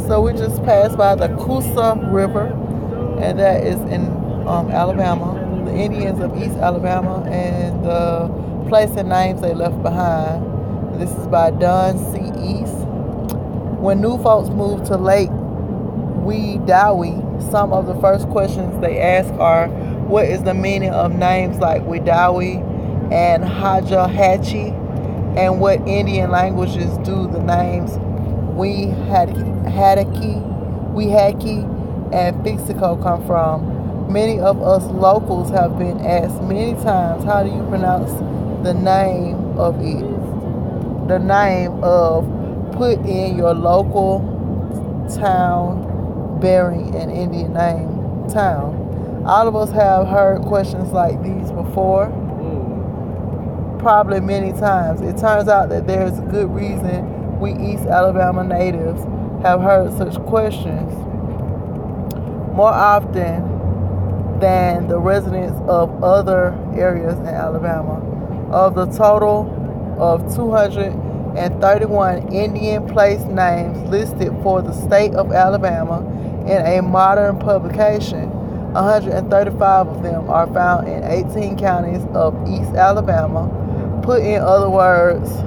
So we just passed by the Coosa River, and that is in Alabama. The Indians of East Alabama and the place and names they left behind. This is by Don C. East. When new folks move to Lake Wedowee, some of the first questions they ask are, what is the meaning of names like Wedowee and Hajahatchee, and what Indian languages do the names Weehadaki, and Fixico come from? Many of us locals have been asked many times, how do you pronounce the name of it? The name of, put in your local town bearing an Indian name town. All of us have heard questions like these before, probably many times. It turns out that there's a good reason we East Alabama natives have heard such questions more often than the residents of other areas in Alabama. Of the total of 231 Indian place names listed for the state of Alabama in a modern publication, 135 of them are found in 18 counties of East Alabama. Put in other words,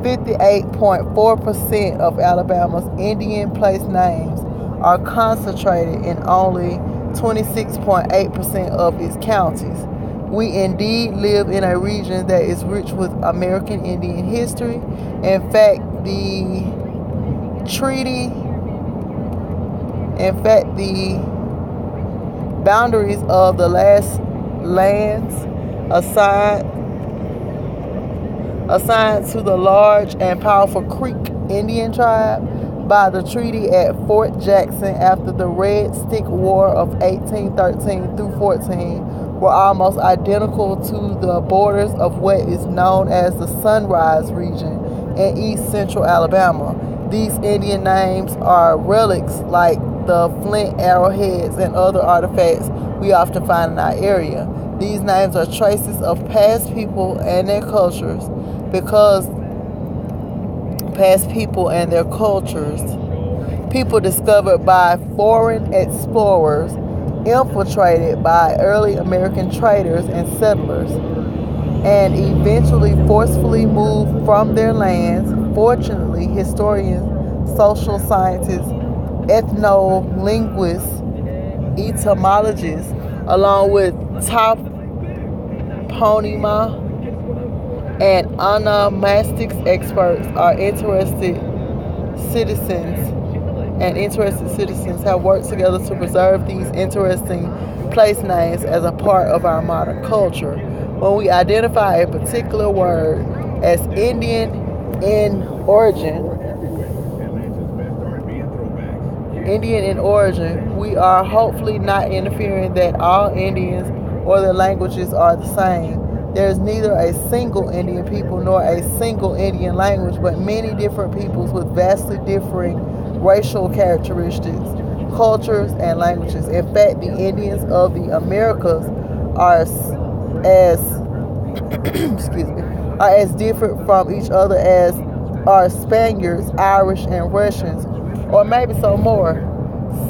58.4% of Alabama's Indian place names are concentrated in only 26.8% of its counties. We indeed live in a region that is rich with American Indian history. In fact, the boundaries of the last lands assigned to the large and powerful Creek Indian tribe by the treaty at Fort Jackson after the Red Stick War of 1813 through 14 were almost identical to the borders of what is known as the Sunrise region in East Central Alabama. These Indian names are relics like the flint arrowheads and other artifacts we often find in our area. These names are traces of past people and their cultures people discovered by foreign explorers, infiltrated by early American traders and settlers, and eventually forcefully moved from their lands. Fortunately, historians, social scientists, ethno-linguists, etymologists, along with toponymology and onomastics experts are interested citizens have worked together to preserve these interesting place names as a part of our modern culture. When we identify a particular word as Indian in origin, we are hopefully not inferring that all Indians or their languages are the same. There is neither a single Indian people nor a single Indian language, but many different peoples with vastly differing racial characteristics, cultures, and languages. In fact, the Indians of the Americas are as different from each other as are Spaniards, Irish, and Russians, or maybe some more.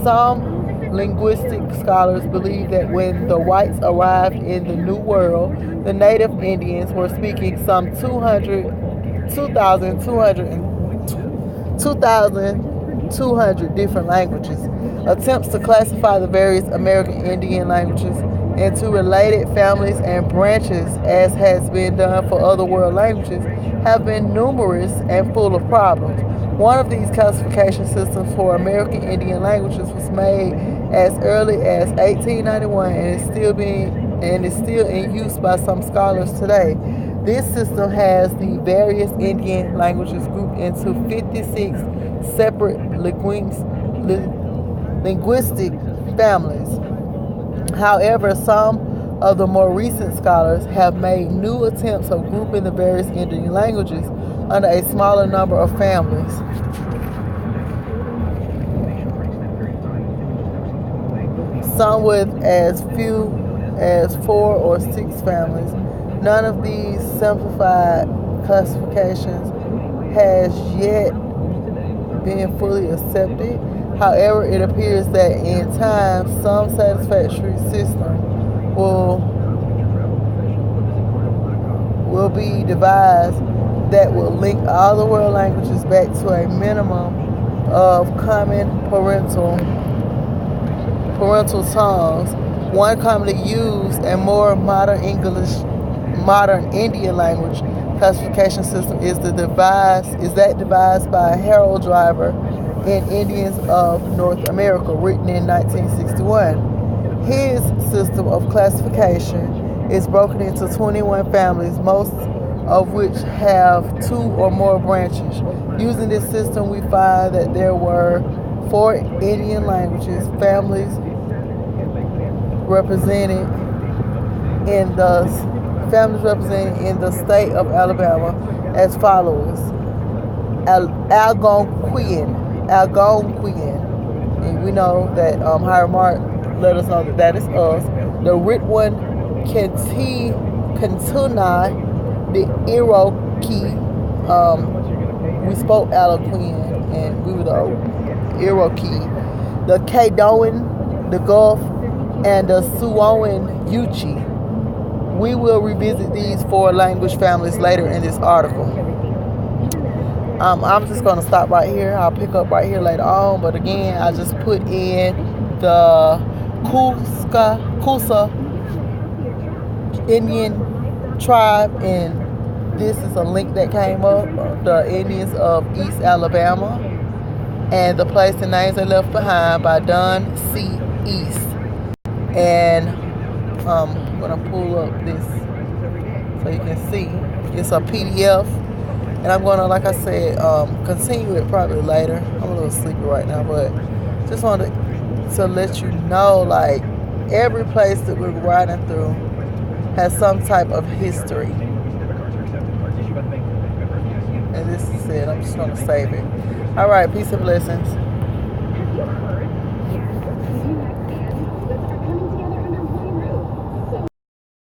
Some linguistic scholars believe that when the whites arrived in the New World, the native Indians were speaking some 2,200 different languages. Attempts to classify the various American Indian languages into related families and branches, as has been done for other world languages, have been numerous and full of problems. One of these classification systems for American Indian languages was made as early as 1891 and is still in use by some scholars today. This system has the various Indian languages grouped into 56 separate linguistic families. However, some of the more recent scholars have made new attempts of grouping the various Indian languages under a smaller number of families. Some with as few as 4 or 6 families. None of these simplified classifications has yet being fully accepted. However, it appears that in time, some satisfactory system will be devised that will link all the world languages back to a minimum of common parental tongues, one commonly used and more modern Indian language classification system is that devised by Harold Driver in Indians of North America, written in 1961. His system of classification is broken into 21 families, most of which have 2 or more branches. Using this system, we find that there were 4 Indian languages families represented in the state of Alabama as follows: Algonquian, and we know that Higher Mark let us know that is us. The Ritwan, Kantuna, the Iroquois. We spoke Algonquian, and we were the Iroquois. The Caddoan, the Gulf, and the Suoan Yuchi. We will revisit these 4 language families later in this article. I'm just going to stop right here. I'll pick up right here later on. But again, I just put in the Coosa Indian tribe, and this is a link that came up, the Indians of East Alabama, and the place and names they left behind by Don C. East. And I'm going to pull up this so you can see. It's a PDF, and I'm going to, like I said, continue it probably later. I'm a little sleepy right now, but just wanted to let you know, like, every place that we're riding through has some type of history. And this is it. I'm just going to save it. All right. Peace and blessings.